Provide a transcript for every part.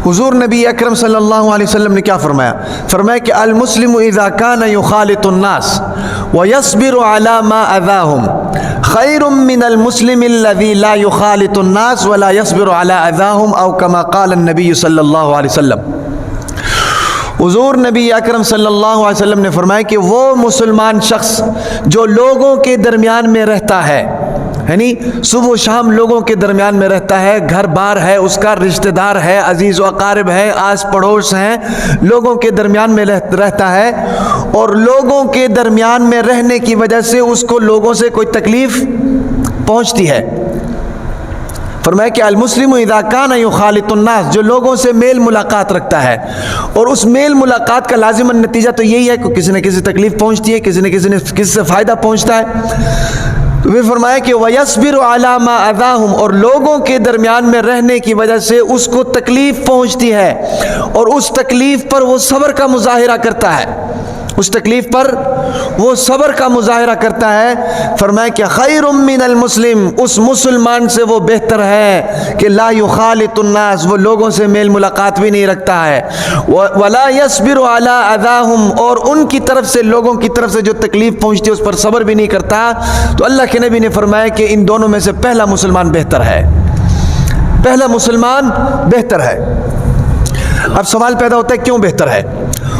حضور نبی اکرم صلی اللہ علیہ وسلم نے کیا فرمایا؟ فرمایا کہ المسلم اذا کان یخالط الناس ویصبر علی ما اذاہم خیر من المسلم الذی لا یخالط الناس ولا یصبر علی اذاہم او کما قال النبی صلی اللہ علیہ وسلم۔ حضور نبی اکرم صلی اللہ علیہ وسلم نے فرمایا کہ وہ مسلمان شخص جو لوگوں کے درمیان میں رہتا ہے، یعنی صبح و شام لوگوں کے درمیان میں رہتا ہے، گھر بار ہے اس کا، رشتہ دار ہے، عزیز و اقارب ہے، آس پڑوس ہیں، لوگوں کے درمیان میں رہتا ہے، اور لوگوں کے درمیان میں رہنے کی وجہ سے اس کو لوگوں سے کوئی تکلیف پہنچتی ہے۔ فرمایا کہ المسلم اذا کان یخالط الناس، جو لوگوں سے میل ملاقات رکھتا ہے، اور اس میل ملاقات کا لازماً نتیجہ تو یہی ہے کہ کسی نہ کسی تکلیف پہنچتی ہے، کسی نہ کسی سے فائدہ پہنچتا ہے۔ وہ فرمایا کہ وَيَصْبِرُ عَلَى مَا أَذَاهُمْ، اور لوگوں کے درمیان میں رہنے کی وجہ سے اس کو تکلیف پہنچتی ہے، اور اس تکلیف پر وہ صبر کا مظاہرہ کرتا ہے، اس تکلیف پر وہ صبر کا مظاہرہ کرتا ہے۔ فرمایا کہ خیر من المسلم، اس مسلمان سے وہ بہتر ہے کہ لا یخالط الناس، وہ لوگوں سے میل ملاقات بھی نہیں رکھتا ہے، ولا یصبر علی اذاہم، اور ان کی طرف سے، لوگوں کی طرف سے جو تکلیف پہنچتی ہے اس پر صبر بھی نہیں کرتا۔ تو اللہ کے نبی نے فرمایا کہ ان دونوں میں سے پہلا مسلمان بہتر ہے، پہلا مسلمان بہتر ہے۔ اب سوال پیدا ہوتا ہے کیوں بہتر ہے؟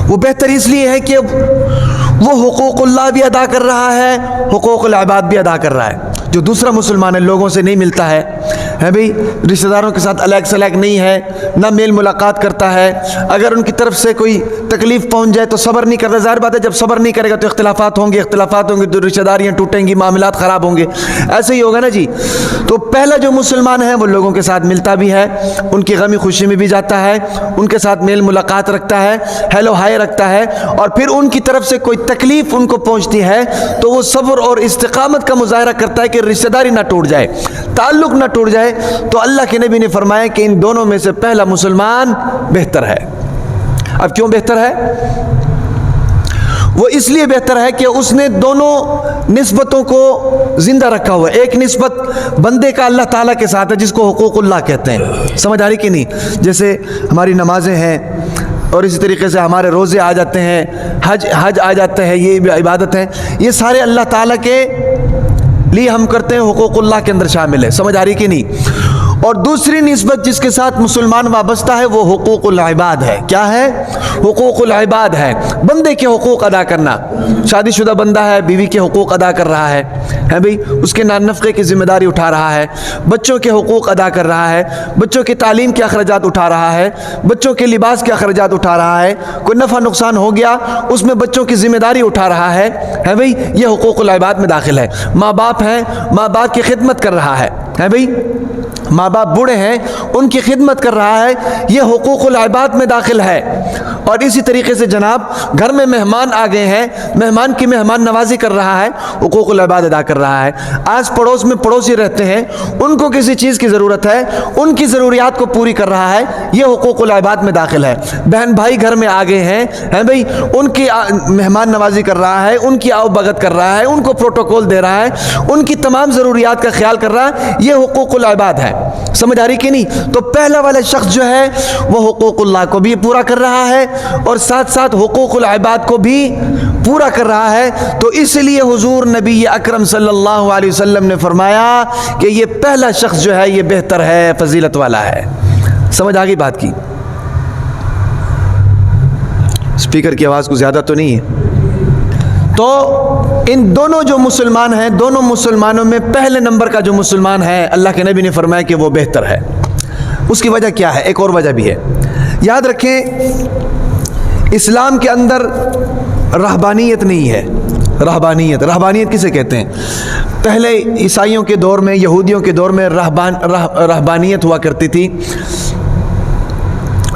وہ بہتر اس لیے ہے کہ وہ حقوق اللہ بھی ادا کر رہا ہے، حقوق العباد بھی ادا کر رہا ہے۔ جو دوسرا مسلمان ہے، لوگوں سے نہیں ملتا ہے بھئی، رشتہ داروں کے ساتھ الیک سلیک نہیں ہے، نہ میل ملاقات کرتا ہے، اگر ان کی طرف سے کوئی تکلیف پہنچ جائے تو صبر نہیں کرتا۔ ظاہر بات ہے جب صبر نہیں کرے گا تو اختلافات ہوں گے تو رشتہ داریاں ٹوٹیں گی، معاملات خراب ہوں گے، ایسے ہی ہوگا نا جی۔ تو پہلا جو مسلمان ہے وہ لوگوں کے ساتھ ملتا بھی ہے، ان کی غمی خوشی میں بھی جاتا ہے، ان کے ساتھ میل ملاقات رکھتا ہے، ہیلو ہائے رکھتا ہے، اور پھر ان کی طرف سے کوئی تکلیف ان کو پہنچتی ہے تو وہ صبر اور استقامت کا مظاہرہ کرتا ہے کہ رشتہ داری نہ ٹوٹ جائے، تعلق نہ ٹوٹ جائے۔ تو اللہ کے نبی نے فرمایا کہ ان دونوں میں سے پہلا مسلمان بہتر ہے۔ اب کیوں بہتر ہے؟ وہ اس لیے بہتر ہے کہ اس نے دونوں نسبتوں کو زندہ رکھا ہوا ہے۔ ایک نسبت بندے کا اللہ تعالیٰ کے ساتھ ہے جس کو حقوق اللہ کہتے ہیں، سمجھ آ رہی کہ نہیں؟ جیسے ہماری نمازیں ہیں، اور اسی طریقے سے ہمارے روزے آ جاتے ہیں، حج آ جاتے ہیں، یہ بھی عبادت ہیں، یہ سارے اللہ تعالیٰ کے لیے ہم کرتے ہیں، حقوق اللہ کے اندر شامل ہے، سمجھ آ رہی کہ نہیں؟ اور دوسری نسبت جس کے ساتھ مسلمان وابستہ ہے وہ حقوق العباد ہے۔ کیا ہے؟ حقوق العباد ہے، بندے کے حقوق ادا کرنا۔ شادی شدہ بندہ ہے، بیوی کے حقوق ادا کر رہا ہے بھئی، اس کے نان نفقے کی ذمہ داری اٹھا رہا ہے، بچوں کے حقوق ادا کر رہا ہے، بچوں کی تعلیم کے اخراجات اٹھا رہا ہے، بچوں کے لباس کے اخراجات اٹھا رہا ہے، کوئی نفع نقصان ہو گیا اس میں بچوں کی ذمہ داری اٹھا رہا ہے بھئی، یہ حقوق العباد میں داخل ہے۔ ماں باپ ہیں، ماں باپ کی خدمت کر رہا ہے بھئی، ماں باپ بوڑھے ہیں ان کی خدمت کر رہا ہے، یہ حقوق العباد میں داخل ہے۔ اور اسی طریقے سے جناب گھر میں مہمان آ گئے ہیں، مہمان کی مہمان نوازی کر رہا ہے، حقوق العباد ادا کر رہا ہے۔ آس پڑوس میں پڑوسی رہتے ہیں، ان کو کسی چیز کی ضرورت ہے، ان کی ضروریات کو پوری کر رہا ہے، یہ حقوق العباد میں داخل ہے۔ بہن بھائی گھر میں آ گئے ہیں بھئی، ان کی مہمان نوازی کر رہا ہے، ان کی آؤ بھگت کر رہا ہے، ان کو پروٹوکول دے رہا ہے، ان کی تمام ضروریات کا خیال کر رہا ہے، یہ حقوق العباد ہے۔ سمجھ آ رہی کہ نہیں؟ تو پہلا والا شخص جو ہے وہ حقوق اللہ کو بھی پورا کر رہا ہے اور ساتھ ساتھ حقوق العباد کو بھی پورا کر رہا ہے۔ تو اس لیے حضور نبی اکرم صلی اللہ علیہ وسلم نے فرمایا کہ یہ پہلا شخص جو ہے یہ بہتر ہے، فضیلت والا ہے۔ سمجھ آ گئی بات کی؟ اسپیکر کی آواز کو زیادہ تو نہیں ہے؟ تو ان دونوں جو مسلمان ہیں، دونوں مسلمانوں میں پہلے نمبر کا جو مسلمان ہے اللہ کے نبی نے فرمایا کہ وہ بہتر ہے۔ اس کی وجہ کیا ہے؟ ایک اور وجہ بھی ہے، یاد رکھیں اسلام کے اندر رہبانیت نہیں ہے۔ رہبانیت کسے کہتے ہیں؟ پہلے عیسائیوں کے دور میں، یہودیوں کے دور میں رہبانیت ہوا کرتی تھی۔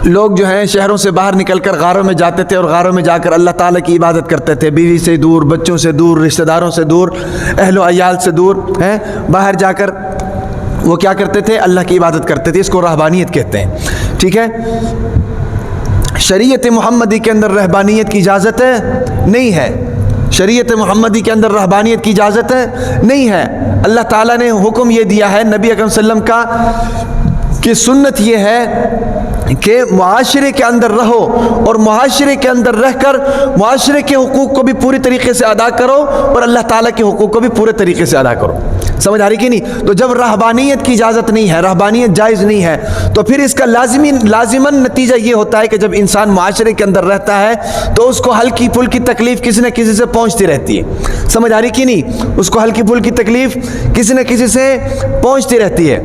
لوگ جو ہیں شہروں سے باہر نکل کر غاروں میں جاتے تھے اور غاروں میں جا کر اللہ تعالیٰ کی عبادت کرتے تھے، بیوی سے دور، بچوں سے دور، رشتہ داروں سے دور، اہل و عیال سے دور باہر جا کر وہ کیا کرتے تھے؟ اللہ کی عبادت کرتے تھے۔ اس کو رہبانیت کہتے ہیں، ٹھیک ہے؟ شریعت محمدی کے اندر رہبانیت کی اجازت نہیں ہے، شریعت محمدی کے اندر رہبانیت کی اجازت نہیں ہے۔ اللہ تعالیٰ نے حکم یہ دیا ہے نبی اکرم صلی اللہ علیہ وسلم کا کہ سنت یہ ہے کہ معاشرے کے اندر رہو اور معاشرے کے اندر رہ کر معاشرے کے حقوق کو بھی پوری طریقے سے ادا کرو اور اللہ تعالیٰ کے حقوق کو بھی پورے طریقے سے ادا کرو. سمجھ آ رہی کہ نہیں؟ تو جب رہبانیت کی اجازت نہیں ہے، رہبانیت جائز نہیں ہے، تو پھر اس کا لازماً نتیجہ یہ ہوتا ہے کہ جب انسان معاشرے کے اندر رہتا ہے تو اس کو ہلکی پھلکی تکلیف کسی نہ کسی سے پہنچتی رہتی ہے. سمجھ آ رہی کہ نہیں؟ اس کو ہلکی پھلکی تکلیف کسی نہ کسی سے پہنچتی رہتی ہے.